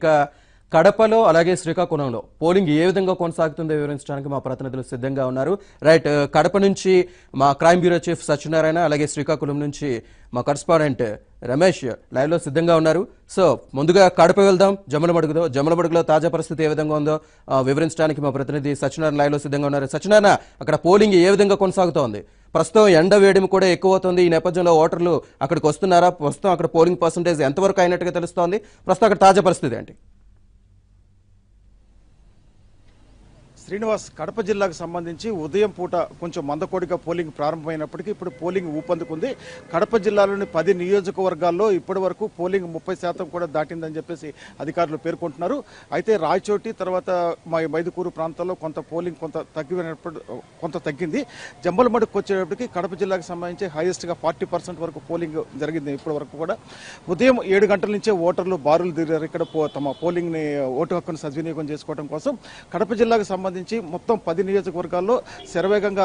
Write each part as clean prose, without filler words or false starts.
ఇక కడపలో అలాగే శ్రీకాకుళంలో పోలింగ్ ఏ విధంగా కొనసాగుతుందో వివరించడానికి మా ప్రతినిధులు సిద్ధంగా ఉన్నారు. రైట్, కడప నుంచి మా క్రైమ్ బ్యూరో చీఫ్ సత్యనారాయణ, అలాగే శ్రీకాకుళం నుంచి మా కరెస్పాండెంట్ రమేష్ లైవ్ లో సిద్ధంగా ఉన్నారు. సో ముందుగా కడప వెళ్దాం. జమ్మలమడుగులో తాజా పరిస్థితి ఏ విధంగా ఉందో వివరించడానికి మా ప్రతినిధి సత్యనారాయణ లైవ్ లో సిద్ధంగా ఉన్నారు. సత్యనారాయణ, అక్కడ పోలింగ్ ఏ విధంగా కొనసాగుతోంది? ప్రస్తుతం ఎండ వేడిమి కూడా ఎక్కువ అవుతుంది. ఈ నేపథ్యంలో ఓటర్లు అక్కడికి వస్తున్నారా? ప్రస్తుతం అక్కడ పోలింగ్ పర్సంటేజ్ ఎంతవరకు అయినట్టుగా తెలుస్తోంది? ప్రస్తుతం అక్కడ తాజా పరిస్థితి ఏంటి? శ్రీనివాస్, కడప జిల్లాకు సంబంధించి ఉదయం పూట కొంచెం మందకోడిగా పోలింగ్ ప్రారంభమైనప్పటికీ ఇప్పుడు పోలింగ్ ఊపందుకుంది. కడప జిల్లాలోని 10 నియోజకవర్గాల్లో ఇప్పటి వరకు పోలింగ్ 30% కూడా దాటిందని చెప్పేసి అధికారులు పేర్కొంటున్నారు. అయితే రాయచోటి తర్వాత మైదుకూరు ప్రాంతాల్లో కొంత పోలింగ్ కొంత తగ్గింది. జమ్మలమడుగుకు వచ్చేటప్పటికి కడప జిల్లాకు సంబంధించి హైయెస్ట్గా 40% వరకు పోలింగ్ జరిగింది. ఇప్పటి వరకు కూడా ఉదయం 7 గంటల నుంచే ఓటర్లు బారులు దిగారు ఇక్కడ తమ పోలింగ్ని ఓటు హక్కును సద్వినియోగం చేసుకోవడం కోసం. కడప జిల్లాకు సంబంధించి మొత్తం 10 నియోజకవర్గాల్లో శరవేగంగా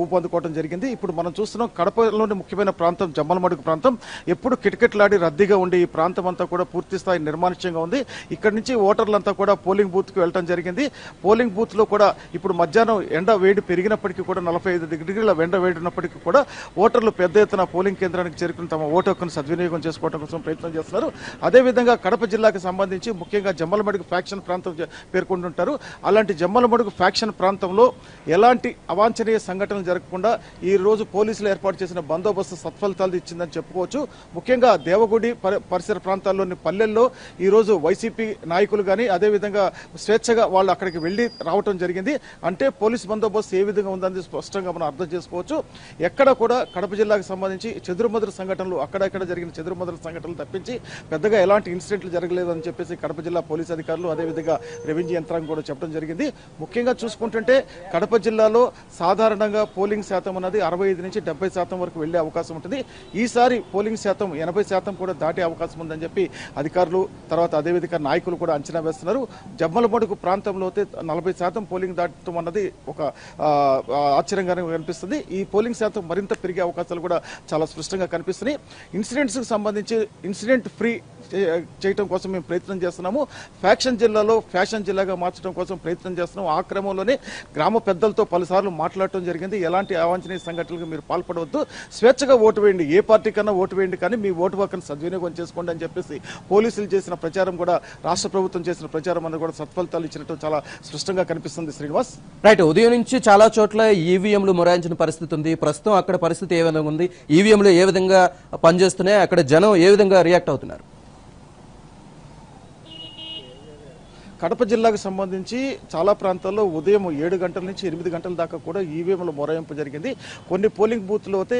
ఊపందుకోవడం జరిగింది. ఇప్పుడు మనం చూస్తున్నాం కడపలోని ముఖ్యమైన ప్రాంతం జమ్మలమడుగు ప్రాంతం. ఎప్పుడు కిటకిటలాడి రద్దీగా ఉండి ఈ ప్రాంతం అంతా కూడా పూర్తి స్థాయి నిర్మానుష్యంగా ఉంది. ఇక్కడి నుంచి ఓటర్లంతా కూడా పోలింగ్ బూత్ కు వెళ్ళడం జరిగింది. పోలింగ్ బూత్ లో కూడా ఇప్పుడు మధ్యాహ్నం ఎండ వేడి పెరిగినప్పటికీ కూడా 45 డిగ్రీల ఎండ వేడి ఉన్నప్పటికీ కూడా ఓటర్లు పెద్ద ఎత్తున పోలింగ్ కేంద్రానికి చేరుకుని తమ ఓటు హక్కును సద్వినియోగం చేసుకోవడం కోసం ప్రయత్నం చేస్తున్నారు. అదేవిధంగా కడప జిల్లాకు సంబంధించి ముఖ్యంగా జమ్మలమడుగు ఫ్యాక్షన్ ప్రాంతం పేర్కొంటుంటారు. అలాంటి జమ్మలమడుగు ఫ్యాక్షన్ ప్రాంతంలో ఎలాంటి అవాంఛనీయ సంఘటనలు జరగకుండా ఈ రోజు పోలీసులు ఏర్పాటు చేసిన బందోబస్తు సత్ఫలితాలు ఇచ్చిందని చెప్పుకోవచ్చు. ముఖ్యంగా దేవగుడి పరిసర ప్రాంతాల్లోని పల్లెల్లో ఈ రోజు వైసీపీ నాయకులు కానీ అదేవిధంగా స్వేచ్ఛగా వాళ్ళు అక్కడికి వెళ్లి రావడం జరిగింది. అంటే పోలీసు బందోబస్తు ఏ విధంగా ఉందని స్పష్టంగా మనం అర్థం చేసుకోవచ్చు. ఎక్కడ కూడా కడప జిల్లాకు సంబంధించి చెదురుమదురు సంఘటనలు అక్కడెక్కడ జరిగిన చెదురుమదురు సంఘటనలు తప్పించి పెద్దగా ఎలాంటి ఇన్సిడెంట్లు జరగలేదని చెప్పేసి కడప జిల్లా పోలీసు అధికారులు అదేవిధంగా రెవెన్యూ యంత్రాంగం కూడా చెప్పడం జరిగింది. ముఖ్యంగా చూసుకుంటుంటే కడప జిల్లాలో సాధారణంగా పోలింగ్ శాతం అన్నది 65 నుంచి 70% వరకు వెళ్లే అవకాశం ఉంటుంది. ఈసారి పోలింగ్ శాతం 80% కూడా దాటే అవకాశం ఉందని చెప్పి అధికారులు తర్వాత అదేవిధంగా నాయకులు కూడా అంచనా వేస్తున్నారు. జమ్మలమడుగు ప్రాంతంలో 40% పోలింగ్ దాటడం అన్నది ఒక ఆశ్చర్యంగానే కనిపిస్తుంది. ఈ పోలింగ్ శాతం మరింత పెరిగే అవకాశాలు కూడా చాలా స్పష్టంగా కనిపిస్తున్నాయి. ఇన్సిడెంట్స్ కు సంబంధించి ఇన్సిడెంట్ ఫ్రీ చేయడం కోసం మేము ప్రయత్నం చేస్తున్నాము. ఫ్యాక్షన్ జిల్లాలో ఫ్యాషన్ జిల్లాగా మార్చడం కోసం ప్రయత్నం చేస్తున్నాం. ఆ క్రమంలోనే గ్రామ పెద్దలతో పలుసార్లు మాట్లాడటం జరిగింది. ఎలాంటి అవాంఛనీయ సంఘటనలకు మీరు పాల్పడవద్దు, స్వేచ్ఛగా ఓటు వేయండి, ఏ పార్టీ కన్నా ఓటు వేయండి, కానీ మీ ఓటు హక్కును సద్వినియోగం చేసుకోండి అని చెప్పేసి పోలీసులు చేసిన ప్రచారం కూడా రాష్ట్ర ప్రభుత్వం చేసిన ప్రచారం అనేది కూడా సత్ఫలితాలు ఇచ్చినట్టు చాలా స్పష్టంగా కనిపిస్తుంది. శ్రీనివాస్, రైట్, ఉదయం నుంచి చాలా చోట్ల ఈవీఎంలు మొరాయించిన పరిస్థితి ఉంది. ప్రస్తుతం అక్కడ పరిస్థితి ఏ విధంగా ఉంది? ఈవీఎంలు ఏ విధంగా పనిచేస్తున్నాయి? అక్కడ జనం ఏ విధంగా రియాక్ట్ అవుతున్నారు? కడప జిల్లాకు సంబంధించి చాలా ప్రాంతాల్లో ఉదయం 7 గంటల నుంచి 8 గంటల దాకా కూడా ఈవీఎంల మొరాయింపు జరిగింది. కొన్ని పోలింగ్ బూత్లో అయితే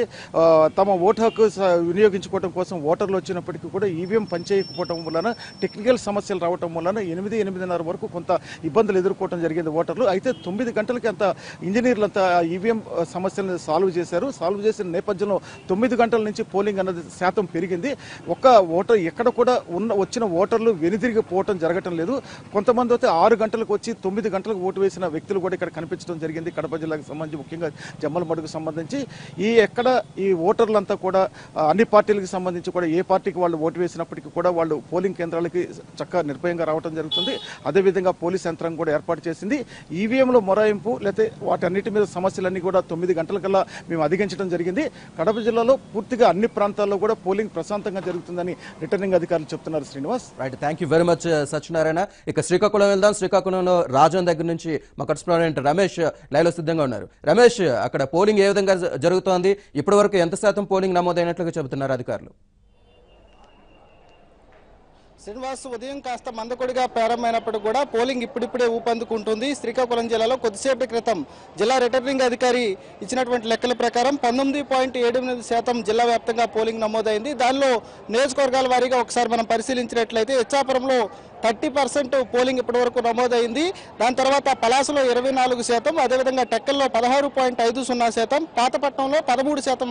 తమ ఓటు హక్కు వినియోగించుకోవడం కోసం ఓటర్లు వచ్చినప్పటికీ కూడా ఈవీఎం పనిచేయకపోవడం వలన టెక్నికల్ సమస్యలు రావడం వలన 8-8:30 వరకు కొంత ఇబ్బందులు ఎదుర్కోవడం జరిగింది ఓటర్లు. అయితే 9 గంటలకి అంత ఇంజనీర్లు అంతా ఈవీఎం సమస్యలను సాల్వ్ చేశారు. సాల్వ్ చేసిన నేపథ్యంలో 9 గంటల నుంచి పోలింగ్ అన్నది శాతం పెరిగింది. ఒక్క ఓటర్ ఎక్కడ కూడా వచ్చిన ఓటర్లు వెనుదిరిగి పోవటం జరగటం లేదు. కొంతమంది అయితే 6 గంటలకు వచ్చి 9 గంటలకు ఓటు వేసిన వ్యక్తులు కూడా ఇక్కడ కనిపించడం జరిగింది. కడప జిల్లాకు సంబంధించి ముఖ్యంగా జమ్మలమడుగుకు సంబంధించి ఈ ఓటర్లంతా కూడా అన్ని పార్టీలకు సంబంధించి కూడా ఏ పార్టీకి వాళ్ళు ఓటు వేసినప్పటికీ కూడా వాళ్ళు పోలింగ్ కేంద్రాలకి చక్కగా నిర్భయంగా రావడం జరుగుతుంది. అదేవిధంగా పోలీస్ యంత్రాంగం కూడా ఏర్పాటు చేసింది. ఈవీఎంలో మొరాయింపు లేకపోతే వాటన్నిటి మీద సమస్యలన్నీ కూడా 9 గంటలకల్లా మేము అధిగమించడం జరిగింది. కడప జిల్లాలో పూర్తిగా అన్ని ప్రాంతాల్లో కూడా పోలింగ్ ప్రశాంతంగా జరుగుతుందని రిటర్నింగ్ అధికారులు చెప్తున్నారు. Srinivas, right, thank you very much Satyanarayana. ఇక శ్రీకాకుళం వెళ్దాం. శ్రీకాకుళంలో రాజన్ దగ్గర నుంచి మా కరెస్పాండెంట్ రమేష్ లైవ్ లో సిద్ధంగా ఉన్నారు. రమేష్, అక్కడ పోలింగ్ ఏ విధంగా జరుగుతోంది? ఇప్పటి వరకు ఎంత శాతం పోలింగ్ నమోదైనట్లుగా చెబుతున్నారు అధికారులు? శ్రీనివాస్, ఉదయం కాస్త మందకొడిగా ప్రారంభమైనప్పుడు కూడా పోలింగ్ ఇప్పుడిప్పుడే ఊపందుకుంటుంది. శ్రీకాకుళం జిల్లాలో కొద్దిసేపటి క్రితం జిల్లా రిటర్నింగ్ అధికారి ఇచ్చినటువంటి లెక్కల ప్రకారం 19.78% జిల్లా వ్యాప్తంగా పోలింగ్ నమోదైంది. దానిలో నియోజకవర్గాల వారీగా ఒకసారి మనం పరిశీలించినట్లయితే ఇచ్చాపురంలో 30% పోలింగ్ ఇప్పటి వరకు నమోదైంది. దాని తర్వాత పలాసలో 24%, అదేవిధంగా టెక్కల్లో 16.50%, పాతపట్నంలో 13%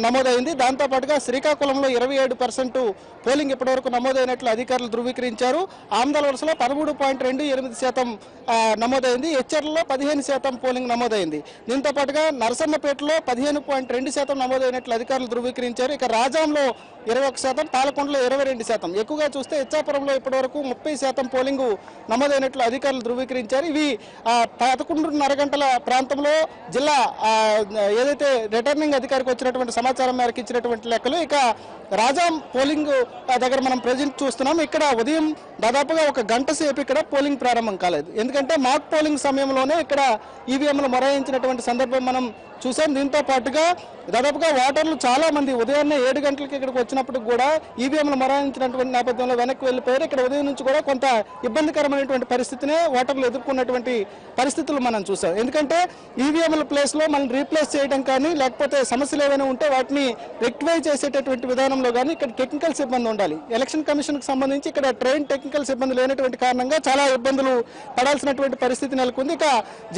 నమోదైంది. దాంతోపాటుగా శ్రీకాకుళంలో 27% పోలింగ్ ఇప్పటి వరకు నమోదైనట్లు అధికారులు ధృవీకరించారు. ఆమదాల వలసలో 13.28% నమోదైంది. హెచ్చర్లలో 15% పోలింగ్ నమోదైంది. దీంతో పాటుగా నరసన్నపేటలో 15.2% నమోదైనట్లు అధికారులు ధృవీకరించారు. ఇక రాజాంలో 21%, పాలకొండలో 22%. ఎక్కువగా చూస్తే ఇచ్చాపురంలో ఇప్పటి వరకు 30% పోలింగ్ నమోదైనట్లు అధికారులు ధృవీకరించారు. ఇవి 11:30 గంటల ప్రాంతంలో జిల్లా ఏదైతే రిటర్నింగ్ అధికారికి వచ్చినటువంటి సమాచారం మేరకు ఇచ్చినటువంటి లెక్కలు. ఇక రాజాం పోలింగ్ దగ్గర మనం ప్రజెంట్ చూస్తున్నాం. ఇక్కడ ఉదయం దాదాపుగా 1 గంట సేపు ఇక్కడ పోలింగ్ ప్రారంభం కాలేదు. ఎందుకంటే మాక్ పోలింగ్ సమయంలోనే ఇక్కడ ఈవీఎంలు మొరాయించినటువంటి సందర్భం మనం చూసాం. దీంతో పాటుగా దాదాపుగా ఓటర్లు చాలా మంది ఉదయాన్నే 7 గంటలకి ఇక్కడికి వచ్చినప్పుడు కూడా ఈవీఎంలు మొరాయించినటువంటి నేపథ్యంలో వెనక్కి వెళ్ళిపోయారు. ఇక్కడ ఉదయం నుంచి కూడా కొంత ఇబ్బందికరమైనటువంటి పరిస్థితినే ఓటర్లు ఎదుర్కొన్నటువంటి పరిస్థితులు మనం చూసాం. ఎందుకంటే ఈవీఎంల ప్లేస్ లో మనం రీప్లేస్ చేయడం కానీ లేకపోతే సమస్యలు ఏమైనా ఉంటే వాటిని రెక్టిఫై చేసేటటువంటి విధానంలో కానీ ఇక్కడ టెక్నికల్ సిబ్బంది ఉండాలి. ఎలక్షన్ కమిషన్ కు సంబంధించి ఇక్కడ ట్రైన్ టెక్నికల్ సిబ్బంది లేనటువంటి కారణంగా చాలా ఇబ్బందులు పడాల్సినటువంటి పరిస్థితి నెలకొంది. ఇక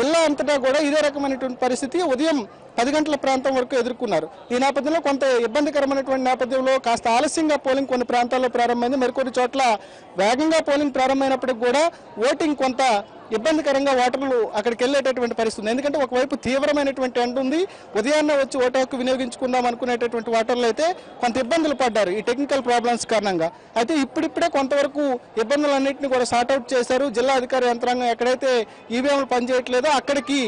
జిల్లా అంతటా కూడా ఇదే రకమైనటువంటి పరిస్థితి ఉదయం 10 గంటల ప్రాంతం వరకు ఎదుర్కొన్నారు. ఈ నేపథ్యంలో కొంత ఇబ్బందికరమైనటువంటి నేపథ్యంలో కాస్త ఆలస్యంగా పోలింగ్ కొన్ని ప్రాంతాల్లో ప్రారంభమైంది. మరికొన్ని చోట్ల వేగంగా పోలింగ్ ప్రారంభమైనప్పటికీ కూడా ఓటింగ్ కొంత ఇబ్బందికరంగా ఓటర్లు అక్కడికి వెళ్ళేటటువంటి పరిస్థితి. ఎందుకంటే ఒకవైపు తీవ్రమైనటువంటి ఎండ ఉంది, ఉదయాన్నే వచ్చి ఓటు హక్కు వినియోగించుకుందాం అనుకునేటటువంటి ఓటర్లు అయితే కొంత ఇబ్బందులు పడ్డారు ఈ టెక్నికల్ ప్రాబ్లమ్స్ కారణంగా. అయితే ఇప్పుడిప్పుడే కొంతవరకు ఇబ్బందులన్నింటినీ కూడా సార్ట్అవుట్ చేశారు. జిల్లా అధికార యంత్రాంగం ఎక్కడైతే ఈవీఎంలు పనిచేయట్లేదో అక్కడికి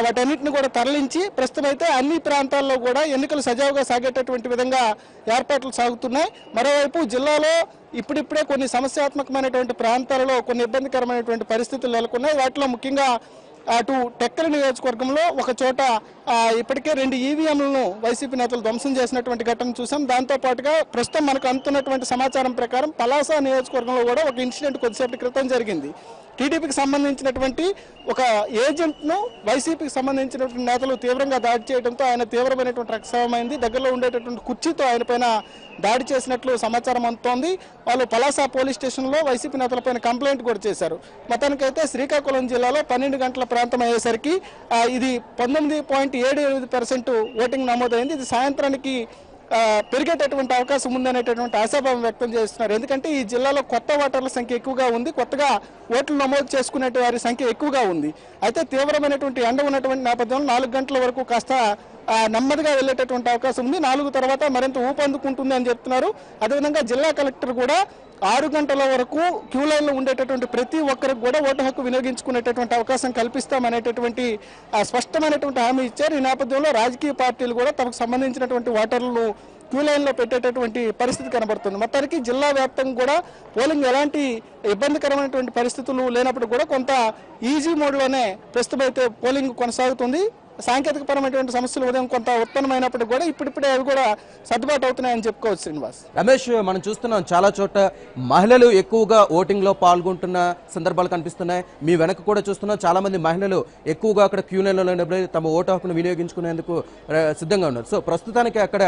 వాటన్నిటిని కూడా తరలించి ప్రస్తుతం అయితే అన్ని ప్రాంతాల్లో కూడా ఎన్నికలు సజావుగా సాగేటటువంటి విధంగా ఏర్పాట్లు సాగుతున్నాయి. మరోవైపు జిల్లాలో ఇప్పుడిప్పుడే కొన్ని సమస్యాత్మకమైనటువంటి ప్రాంతాలలో కొన్ని ఇబ్బందికరమైనటువంటి పరిస్థితులు నెలకొన్నాయి. వాటిలో ముఖ్యంగా అటు టెక్కల నియోజకవర్గంలో ఒక చోట ఇప్పటికే 2 ఈవీఎంలను వైసీపీ నేతలు ధ్వంసం చేసినటువంటి ఘటన చూసాం. దాంతో పాటుగా ప్రస్తుతం మనకు అందుతున్నటువంటి సమాచారం ప్రకారం పలాస నియోజకవర్గంలో కూడా ఒక ఇన్సిడెంట్ కొద్దిసేపటి క్రితం జరిగింది. టీడీపీకి సంబంధించినటువంటి ఒక ఏజెంట్ను వైసీపీకి సంబంధించినటువంటి నేతలు తీవ్రంగా దాడి చేయడంతో ఆయన తీవ్రమైనటువంటి రక్తస్రావమైంది. దగ్గరలో ఉండేటటువంటి కుర్చీతో ఆయన పైన దాడి చేసినట్లు సమాచారం అందుతోంది. వాళ్ళు పలాస పోలీస్ స్టేషన్లో వైసీపీ నేతలపైన కంప్లైంట్ కూడా చేశారు. మొత్తానికైతే శ్రీకాకుళం జిల్లాలో 12 గంటల ప్రాంతం అయ్యేసరికి ఇది 19.78% ఓటింగ్ నమోదైంది. ఇది సాయంత్రానికి పెరిగేటటువంటి అవకాశం ఉందనేటటువంటి ఆశాభావం వ్యక్తం చేస్తున్నారు. ఎందుకంటే ఈ జిల్లాలో కొత్త ఓటర్ల సంఖ్య ఎక్కువగా ఉంది, కొత్తగా ఓట్లు నమోదు చేసుకునే వారి సంఖ్య ఎక్కువగా ఉంది. అయితే తీవ్రమైనటువంటి ఎండ ఉన్నటువంటి నేపథ్యంలో 4 గంటల వరకు కాస్త నెమ్మదిగా వెళ్ళేటటువంటి అవకాశం ఉంది. 4 తర్వాత మరింత ఊపందుకుంటుంది అని చెప్తున్నారు. అదేవిధంగా జిల్లా కలెక్టర్ కూడా 6 గంటల వరకు క్యూ లైన్లో ఉండేటటువంటి ప్రతి ఒక్కరికి కూడా ఓటు హక్కు వినియోగించుకునేటటువంటి అవకాశం కల్పిస్తామనేటటువంటి స్పష్టమైనటువంటి హామీ ఇచ్చారు. ఈ నేపథ్యంలో రాజకీయ పార్టీలు కూడా తమకు సంబంధించినటువంటి ఓటర్లను క్యూ లైన్లో పెట్టేటటువంటి పరిస్థితి కనబడుతుంది. మొత్తానికి జిల్లా వ్యాప్తంగా కూడా పోలింగ్ ఎలాంటి ఇబ్బందికరమైనటువంటి పరిస్థితులు లేనప్పుడు కూడా కొంత ఈజీ మోడ్లోనే ప్రస్తుతం అయితే పోలింగ్ కొనసాగుతుంది. సాంకేతికపరమైనటువంటి సమస్యలు ఉదయం కొంత ఉత్పన్నమైనప్పటికీ కూడా ఇప్పుడిప్పుడే అవి కూడా సర్దుబాటు అవుతున్నాయని చెప్పుకోవచ్చు. శ్రీనివాస్, రమేష్, మనం చూస్తున్నాం చాలా చోట మహిళలు ఎక్కువగా ఓటింగ్ లో పాల్గొంటున్న సందర్భాలు కనిపిస్తున్నాయి. మీ వెనక కూడా చూస్తున్నాం చాలా మంది మహిళలు ఎక్కువగా అక్కడ క్యూ లైన్లో తమ ఓటు హక్కును వినియోగించుకునేందుకు సిద్ధంగా ఉన్నారు. సో ప్రస్తుతానికి అక్కడ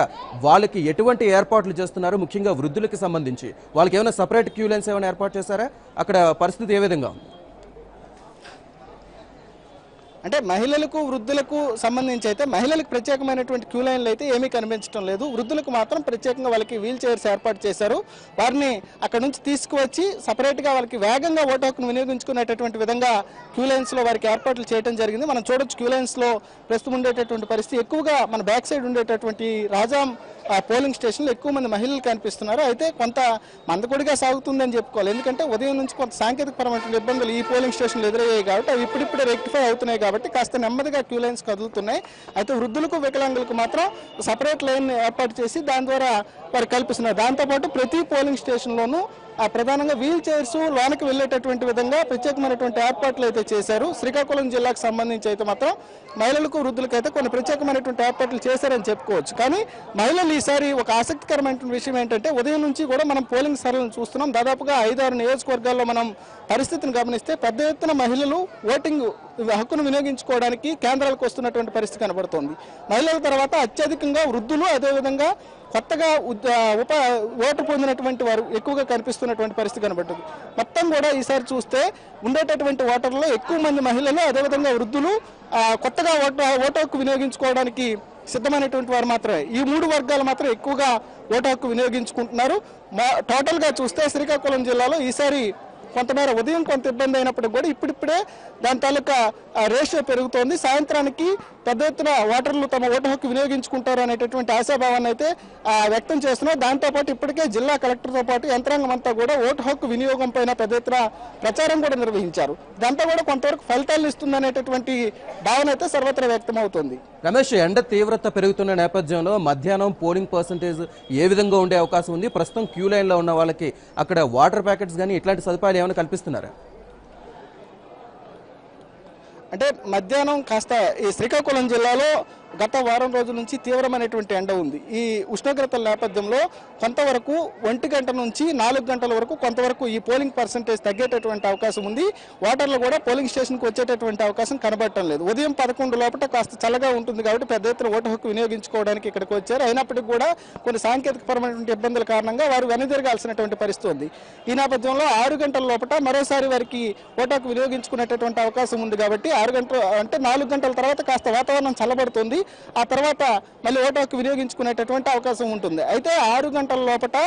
వాళ్ళకి ఎటువంటి ఏర్పాట్లు చేస్తున్నారు? ముఖ్యంగా వృద్ధులకి సంబంధించి వాళ్ళకి ఏమైనా సపరేట్ క్యూ లైన్స్ ఏమైనా ఏర్పాటు చేశారా? అక్కడ పరిస్థితి ఏ విధంగా ఉంది? అంటే మహిళలకు వృద్ధులకు సంబంధించి అయితే మహిళలకు ప్రత్యేకమైనటువంటి క్యూ లైన్లు అయితే ఏమీ కనిపించడం లేదు. వృద్ధులకు మాత్రం ప్రత్యేకంగా వాళ్ళకి వీల్ చైర్స్ ఏర్పాటు చేశారు. వారిని అక్కడ నుంచి తీసుకువచ్చి సపరేట్గా వాళ్ళకి వేగంగా ఓటు హక్కును వినియోగించుకునేటటువంటి విధంగా క్యూ లైన్స్లో వారికి ఏర్పాట్లు చేయడం జరిగింది. మనం చూడొచ్చు క్యూ లైన్స్లో ప్రస్తుతం ఉండేటటువంటి పరిస్థితి ఎక్కువగా మన బ్యాక్ సైడ్ ఉండేటటువంటి రాజాం పోలింగ్ స్టేషన్లో ఎక్కువ మంది మహిళలు కనిపిస్తున్నారు. అయితే కొంత మందకొడిగా సాగుతుందని చెప్పుకోవాలి. ఎందుకంటే ఉదయం నుంచి కొంత సాంకేతికపరమైన ఇబ్బందులు ఈ పోలింగ్ స్టేషన్లు ఎదురయ్యాయి కాబట్టి అవి ఇప్పుడిప్పుడే రెక్టిఫై అవుతున్నాయి కాబట్టి కాస్త నెమ్మదిగా క్యూ లైన్స్ కదులుతున్నాయి. అయితే వృద్ధులకు వికలాంగులకు మాత్రం సపరేట్ లైన్ ఏర్పాటు చేసి దాని ద్వారా వారు కల్పిస్తున్నారు. దాంతోపాటు ప్రతి పోలింగ్ స్టేషన్లోనూ ప్రధానంగా వీల్ చైర్స్ లోనికి వెళ్లేటటువంటి విధంగా ప్రత్యేకమైనటువంటి ఏర్పాట్లు అయితే చేశారు. శ్రీకాకుళం జిల్లాకు సంబంధించి అయితే మాత్రం మహిళలకు వృద్ధులకు అయితే కొన్ని ప్రత్యేకమైనటువంటి ఏర్పాట్లు చేశారని చెప్పుకోవచ్చు. కానీ మహిళలు ఈసారి ఒక ఆసక్తికరమైనటువంటి విషయం ఏంటంటే ఉదయం నుంచి కూడా మనం పోలింగ్ సరళిని చూస్తున్నాం. దాదాపుగా 5-6 నియోజకవర్గాల్లో మనం పరిస్థితిని గమనిస్తే పెద్ద ఎత్తున మహిళలు ఓటింగ్ హక్కును వినియోగించుకోవడానికి కేంద్రాలకు వస్తున్నటువంటి పరిస్థితి కనబడుతోంది. మహిళల తర్వాత అత్యధికంగా వృద్ధులు, అదేవిధంగా కొత్తగా ఓటు పొందినటువంటి వారు ఎక్కువగా కనిపిస్తున్నటువంటి పరిస్థితి కనబడుతుంది. మొత్తం కూడా ఈసారి చూస్తే ఉండేటటువంటి ఓటర్లలో ఎక్కువ మంది మహిళలు, అదేవిధంగా వృద్ధులు కొత్తగా ఓటు హక్కు వినియోగించుకోవడానికి సిద్ధమైనటువంటి వారు మాత్రమే. ఈ 3 వర్గాలు మాత్రం ఎక్కువగా ఓటు హక్కు వినియోగించుకుంటున్నారు. టోటల్గా చూస్తే శ్రీకాకుళం జిల్లాలో ఈసారి కొంతమేర ఉదయం కొంత ఇబ్బంది అయినప్పటికీ కూడా ఇప్పుడిప్పుడే దాని తాలూకా రేషియో పెరుగుతోంది. సాయంత్రానికి పెద్ద ఎత్తున ఓటర్లు తమ ఓటు హక్కు వినియోగించుకుంటారు అనేటటువంటి ఆశాభావాన్ని అయితే వ్యక్తం చేస్తున్నారు. దాంతోపాటు ఇప్పటికే జిల్లా కలెక్టర్తో పాటు యంత్రాంగం అంతా కూడా ఓటు హక్కు వినియోగం పైన పెద్ద ఎత్తున ప్రచారం కూడా నిర్వహించారు. ఇదంతా కూడా కొంతవరకు ఫలితాలు ఇస్తుందనేటటువంటి భావన అయితే సర్వత్రా వ్యక్తం అవుతుంది. రమేష్, ఎండ తీవ్రత పెరుగుతున్న నేపథ్యంలో మధ్యాహ్నం పోలింగ్ పర్సంటేజ్ ఏ విధంగా ఉండే అవకాశం ఉంది? ప్రస్తుతం క్యూ లైన్లో ఉన్న వాళ్ళకి అక్కడ వాటర్ ప్యాకెట్స్ కానీ ఇట్లాంటి సదుపాయాలు ఏమైనా కల్పిస్తున్నారా? అంటే మధ్యాహ్నం కాస్త ఈ శ్రీకాకుళం జిల్లాలో గత వారం రోజుల నుంచి తీవ్రమైనటువంటి ఎండ ఉంది. ఈ ఉష్ణోగ్రతల నేపథ్యంలో కొంతవరకు 1 గంట నుంచి 4 గంటల వరకు కొంతవరకు ఈ పోలింగ్ పర్సంటేజ్ తగ్గేటటువంటి అవకాశం ఉంది. ఓటర్లు కూడా పోలింగ్ స్టేషన్కి వచ్చేటటువంటి అవకాశం కనబడటం లేదు. ఉదయం 11 లోపల కాస్త చల్లగా ఉంటుంది కాబట్టి పెద్ద ఎత్తున ఓటు హక్కు వినియోగించుకోవడానికి ఇక్కడికి వచ్చారు. అయినప్పటికీ కూడా కొన్ని సాంకేతికపరమైనటువంటి ఇబ్బందుల కారణంగా వారు వెనుదిరగాల్సినటువంటి పరిస్థితి ఉంది. ఈ నేపథ్యంలో 6 గంటల లోపల మరోసారి వారికి ఓటు హక్కు వినియోగించుకునేటటువంటి అవకాశం ఉంది కాబట్టి 6 గంటలు అంటే 4 గంటల తర్వాత కాస్త వాతావరణం చల్లబడుతుంది. ఆ తర్వాత మళ్ళీ ఓటు హక్కు వినియోగించుకునేటటువంటి అవకాశం ఉంటుంది. అయితే 6 గంటల లోపల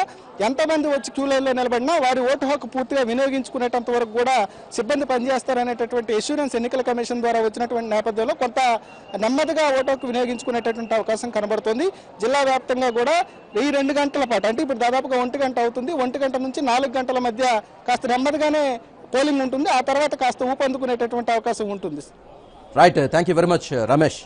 ఎంతమంది వచ్చి క్యూ లైన్లో నిలబడినా వారి ఓటు హక్కు పూర్తిగా వినియోగించుకునేటంత వరకు కూడా సిబ్బంది పనిచేస్తారనేటటువంటి అష్యూరెన్స్ ఎన్నికల కమిషన్ ద్వారా వచ్చినటువంటి నేపథ్యంలో కొంత నెమ్మదిగా ఓటు హక్కు వినియోగించుకునేటటువంటి అవకాశం కనబడుతుంది. జిల్లా వ్యాప్తంగా కూడా ఈ 2 గంటల పాటు అంటే ఇప్పుడు దాదాపుగా 1 గంట అవుతుంది. 1 గంట నుంచి 4 గంటల మధ్య కాస్త నెమ్మదిగానే పోలింగ్ ఉంటుంది. ఆ తర్వాత కాస్త ఊపందుకునేటటువంటి అవకాశం ఉంటుంది. Right, thank you very much Ramesh.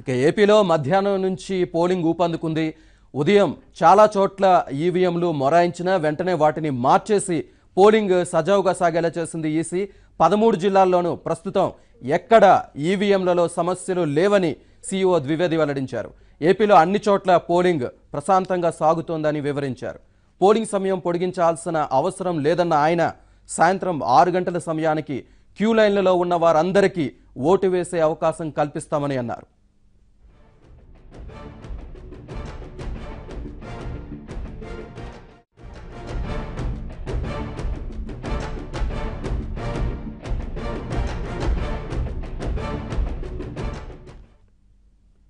ఇక ఏపీలో మధ్యాహ్నం నుంచి పోలింగ్ ఊపందుకుంది. ఉదయం చాలా చోట్ల ఈవీఎంలు మొరాయించినా వెంటనే వాటిని మార్చేసి పోలింగ్ సజావుగా సాగేలా చేసింది ఈసీ. 13 జిల్లాల్లోనూ ప్రస్తుతం ఎక్కడ ఈవీఎంలలో సమస్యలు లేవని సీఈఓ ద్వివేది వెల్లడించారు. ఏపీలో అన్ని చోట్ల పోలింగ్ ప్రశాంతంగా సాగుతోందని వివరించారు. పోలింగ్ సమయం పొడిగించాల్సిన అవసరం లేదన్న ఆయన సాయంత్రం 6 గంటల సమయానికి క్యూ లైన్లలో ఉన్న వారందరికీ ఓటు వేసే అవకాశం కల్పిస్తామని అన్నారు.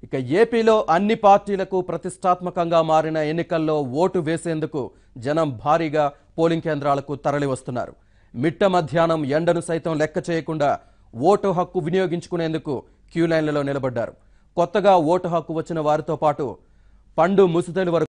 ఇక ఏపీలో అన్ని పార్టీలకు ప్రతిష్టాత్మకంగా మారిన ఎన్నికల్లో ఓటు వేసేందుకు జనం భారీగా పోలింగ్ కేంద్రాలకు తరలి వస్తున్నారు. మిట్ట మధ్యాహ్నం ఎండను సైతం లెక్క చేయకుండా ఓటు హక్కు వినియోగించుకునేందుకు క్యూ లైన్లలో నిలబడ్డారు. కొత్తగా ఓటు హక్కు వచ్చిన వారితో పాటు పండు ముసుతేలు వరకు